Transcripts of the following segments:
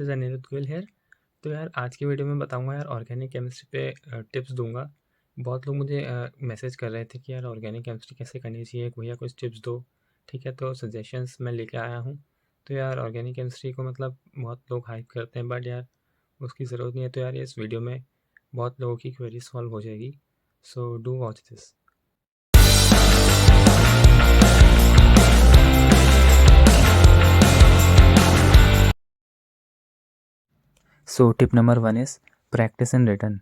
This is Aniruddh Goyal here. तो यार आज की वीडियो में बताऊँगा यार ऑर्गेनिक केमिस्ट्री पे टिप्स दूँगा। बहुत लोग मुझे मैसेज कर रहे थे कि यार ऑर्गेनिक केमिस्ट्री कैसे करनी चाहिए, भैया कुछ टिप्स दो। ठीक है, तो सजेशंस मैं लेके आया हूँ। तो यार ऑर्गेनिक केमिस्ट्री को मतलब बहुत लोग हाइप करते हैं, बट यार उसकी ज़रूरत नहीं है। तो यार इस वीडियो में बहुत लोगों की क्वेरी सॉल्व हो जाएगी। So do watch this. So tip number 1 is practice in written.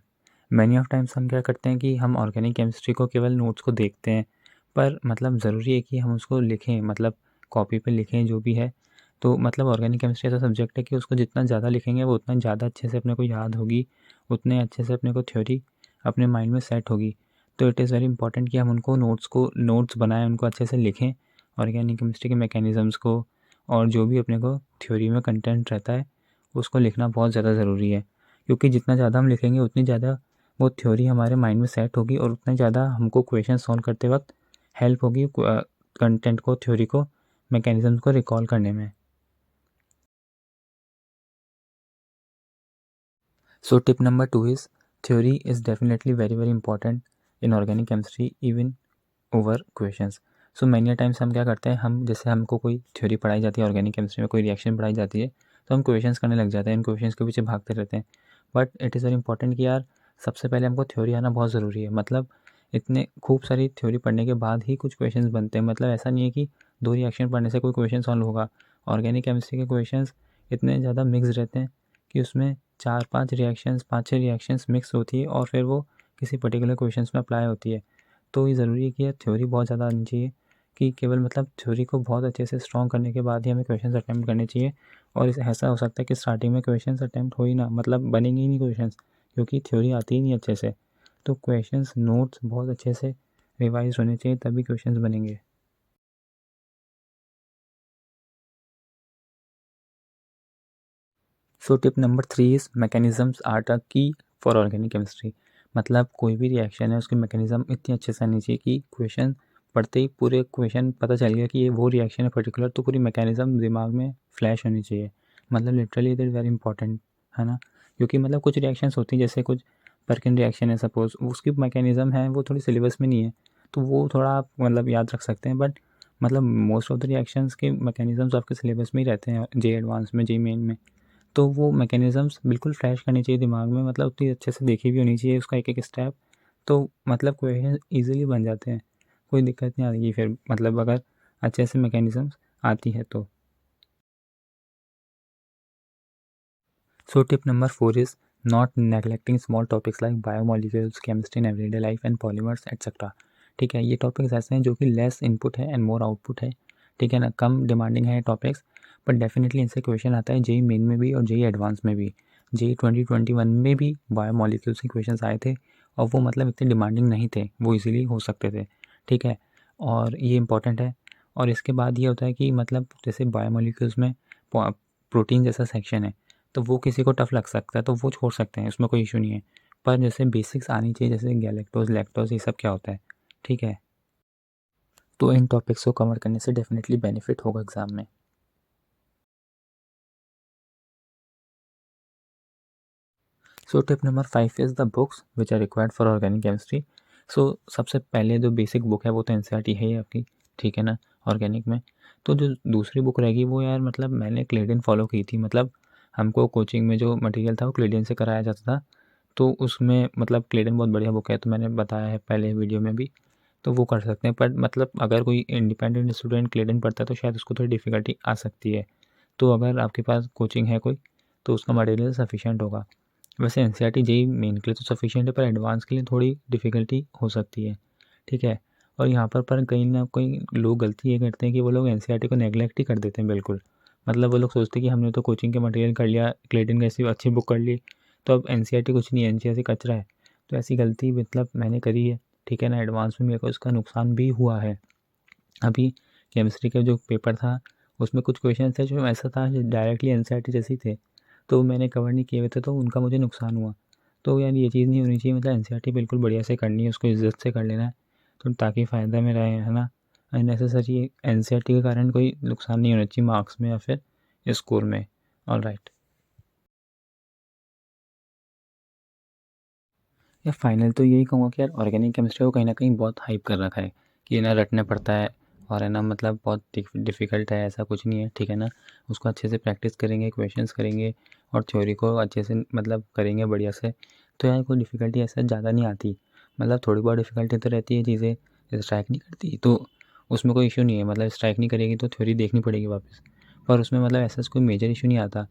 Many of times हम क्या करते हैं कि हम ऑर्गेनिक केमिस्ट्री को केवल नोट्स को देखते हैं, पर मतलब ज़रूरी है कि हम उसको लिखें, मतलब कॉपी पे लिखें जो भी है। तो मतलब ऑर्गेनिक केमिस्ट्री ऐसा सब्जेक्ट है कि उसको जितना ज़्यादा लिखेंगे वो उतना ज़्यादा अच्छे से अपने को याद होगी, उतने अच्छे से अपने को थ्योरी अपने माइंड में सेट होगी। तो इट इज़ वेरी इंपॉर्टेंट कि हम उनको नोट्स बनाएं, उनको अच्छे से लिखें, ऑर्गेनिक केमिस्ट्री के मैकेनिज़म्स को, और जो भी अपने को थ्योरी में कंटेंट रहता है उसको लिखना बहुत ज़्यादा ज़रूरी है। क्योंकि जितना ज़्यादा हम लिखेंगे उतनी ज़्यादा वो थ्योरी हमारे माइंड में सेट होगी और उतना ज़्यादा हमको क्वेश्चन सॉल्व करते वक्त हेल्प होगी कंटेंट को, थ्योरी को, मैकेनिज्म को रिकॉल करने में। So tip number 2 is theory is definitely very very important in organic chemistry even over questions. So many times हम क्या करते हैं, हम जैसे हमको कोई थ्योरी पढ़ाई जाती है, ऑर्गेनिक केमिस्ट्री में कोई रिएक्शन पढ़ाई जाती है, तो हम क्वेश्चंस करने लग जाते हैं, इन क्वेश्चंस के पीछे भागते रहते हैं। But it is very important कि यार सबसे पहले हमको थ्योरी आना बहुत ज़रूरी है। मतलब इतने खूब सारी थ्योरी पढ़ने के बाद ही कुछ क्वेश्चंस बनते हैं। मतलब ऐसा नहीं है कि 2 रिएक्शन पढ़ने से कोई क्वेश्चन सॉल्व होगा। ऑर्गेनिक केमिस्ट्री के क्वेश्चंस इतने ज़्यादा मिक्स रहते हैं कि उसमें 4-5 रिएक्शंस, 5-6 रिएक्शंस मिक्स होती है और फिर वो किसी पर्टिकुलर क्वेश्चंस में अप्लाई होती है। तो ये ज़रूरी है कि यार थ्योरी बहुत ज़्यादा आनी चाहिए, कि केवल मतलब थ्योरी को बहुत अच्छे से स्ट्रॉन्ग करने के बाद ही हमें क्वेश्चंस अटेम्प्ट करने चाहिए। और इस ऐसा हो सकता है कि स्टार्टिंग में क्वेश्चंस अटेम्प्ट हो ही ना, मतलब बनेंगे ही नहीं क्वेश्चंस, क्योंकि थ्योरी आती ही नहीं अच्छे से। तो क्वेश्चंस नोट्स बहुत अच्छे से रिवाइज होने चाहिए, तभी क्वेश्चंस बनेंगे। So tip number 3 is mechanisms are the key for organic chemistry. मतलब कोई भी रिएक्शन है उसकी मैकेनिज़्म इतनी अच्छे से आनी चाहिए कि क्वेश्चन पढ़ते ही पूरे क्वेश्चन पता चल गया कि ये वो रिएक्शन है पर्टिकुलर, तो पूरी मैकेनिज़्म दिमाग में फ्लैश होनी चाहिए। मतलब literally it is very important, है ना? क्योंकि मतलब कुछ रिएक्शंस होती हैं, जैसे कुछ पर्किन रिएक्शन है सपोज़, उसकी मैकेनिज़्म है वो थोड़ी सिलेबस में नहीं है, तो वो थोड़ा आप मतलब याद रख सकते हैं। बट मतलब मोस्ट ऑफ द रिएक्शंस के मैकेनिज़म्स आपके सिलेबस में ही रहते हैं, जे एडवांस में, जे मेन में। तो वो मैकेनिज़म्स बिल्कुल फ्लैश करनी चाहिए दिमाग में, मतलब उतनी अच्छे से देखी भी होनी चाहिए उसका एक-एक स्टेप। तो मतलब क्वेश्चन ईज़िली बन जाते हैं, कोई दिक्कत नहीं आएगी फिर, मतलब अगर अच्छे से मैकेनिज़म्स आती है तो। सो tip number 4 is not neglecting small topics like biomolecules, chemistry in everyday life and polymers etcetera. ठीक है, ये टॉपिक्स ऐसे हैं जो कि लेस इनपुट है एंड मोर आउटपुट है। ठीक है ना, कम डिमांडिंग है टॉपिक्स, बट डेफिनेटली इनसे क्वेश्चन आता है जेईई मेन में भी और जेईई एडवांस में भी। जेईई 2021 में भी बायोमोलिक्यूल्स के क्वेश्चन आए थे, और वो मतलब इतने डिमांडिंग नहीं थे, वो इजीली हो सकते थे। ठीक है, और ये इंपॉर्टेंट है। और इसके बाद ये होता है कि मतलब जैसे बायोमोलिक्यूल्स में प्रोटीन जैसा सेक्शन है, तो वो किसी को टफ लग सकता है, तो वो छोड़ सकते हैं, उसमें कोई इशू नहीं है। पर जैसे बेसिक्स आनी चाहिए, जैसे गैलेक्टोज, लैक्टोज, ये सब क्या होता है। ठीक है, तो इन टॉपिक्स को कवर करने से डेफिनेटली बेनिफिट होगा एग्जाम में। So tip number 5 is the books which are required for organic chemistry. So सबसे पहले जो बेसिक बुक है वो तो एनसीईआरटी है ही आपकी, ठीक है ना, ऑर्गेनिक में। तो जो दूसरी बुक रहेगी वो यार मतलब मैंने क्लेडन फॉलो की थी। मतलब हमको कोचिंग में जो मटेरियल था वो क्लेडन से कराया जाता था, तो उसमें मतलब क्लेडन बहुत बढ़िया बुक है, तो मैंने बताया है पहले वीडियो में भी, तो वो कर सकते हैं। पर मतलब अगर कोई इंडिपेंडेंट स्टूडेंट क्लेडन पढ़ता है तो शायद उसको थोड़ी डिफ़िकल्टी आ सकती है। तो अगर आपके पास कोचिंग है कोई, तो उसका मटेरियल सफिशिएंट होगा। वैसे एनसीईआरटी जेईई मेन के लिए तो सफिशिएंट है, पर एडवांस के लिए थोड़ी डिफ़िकल्टी हो सकती है। ठीक है, और यहाँ पर कहीं ना कहीं लोग गलती ये करते हैं कि वो लोग एनसीईआरटी को नेगलेक्ट ही कर देते हैं बिल्कुल। मतलब वो लोग सोचते हैं कि हमने तो कोचिंग के मटेरियल कर लिया, क्लेडन कैसी अच्छी बुक कर ली, तो अब एनसीईआरटी कुछ नहीं है, एनसीईआरटी कचरा है। तो ऐसी गलती मतलब मैंने करी है, ठीक है ना, एडवांस में मेरे को इसका नुकसान भी हुआ है। अभी केमिस्ट्री का जो पेपर था उसमें कुछ क्वेश्चन थे जो ऐसा था जो डायरेक्टली एनसीईआरटी जैसे ही थे, तो मैंने कवर नहीं किए हुए थे, तो उनका मुझे नुकसान हुआ। तो यार ये चीज़ नहीं होनी चाहिए, मतलब एनसीईआरटी बिल्कुल बढ़िया से करनी है, उसको इज्जत से कर लेना है, तो ताकि फ़ायदा में रहे, है ना। अननेसेसरी एनसीईआरटी के कारण कोई नुकसान नहीं होना चाहिए मार्क्स में या फिर स्कोर में। All right. या फाइनल तो यही कहूँगा कि यार ऑर्गेनिक केमिस्ट्री को कहीं न कहीं बहुत हाइप कर रखा है कि ये ना रटना पड़ता है और है ना मतलब बहुत डिफ़िकल्ट है, ऐसा कुछ नहीं है, ठीक है ना? उसको अच्छे से प्रैक्टिस करेंगे, क्वेश्चंस करेंगे और थ्योरी को अच्छे से मतलब करेंगे बढ़िया से, तो यार कोई डिफ़िकल्टी ऐसा ज़्यादा नहीं आती। मतलब थोड़ी बहुत डिफ़िकल्टी तो रहती है, चीज़ें जैसे स्ट्राइक नहीं करती तो उसमें कोई इश्यू नहीं है, मतलब स्ट्राइक नहीं करेगी तो थ्योरी देखनी पड़ेगी वापस। पर उसमें मतलब ऐसा कोई मेजर इश्यू नहीं आता,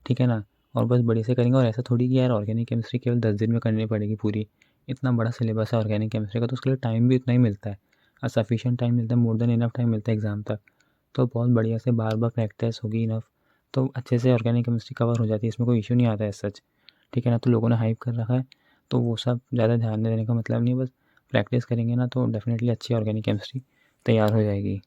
ठीक है ना? और बस बढ़िया से करेंगे और ऐसा थोड़ी कि यार ऑर्गेनिक केमिस्ट्री केवल 10 दिन में करनी पड़ेगी पूरी। इतना बड़ा सिलेबस है ऑर्गेनिक केमिस्ट्री का, तो उसके लिए टाइम भी उतना ही मिलता है और सफिशिएंट टाइम मिलता है, मोर देन इनफ टाइम मिलता है एग्ज़ाम तक। तो बहुत बढ़िया से बार-बार प्रैक्टिस होगी इनफ, तो अच्छे से ऑर्गेनिक केमिस्ट्री कवर हो जाती है, इसमें कोई इश्यू नहीं आता है एज़ सच, ठीक है ना? तो लोगों ने हाइप कर रखा है, तो वो सब ज़्यादा ध्यान देने का मतलब नहीं है, बस प्रैक्टिस करेंगे ना तो डेफ़िनेटली अच्छी ऑर्गेनिक केमिस्ट्री तैयार हो जाएगी।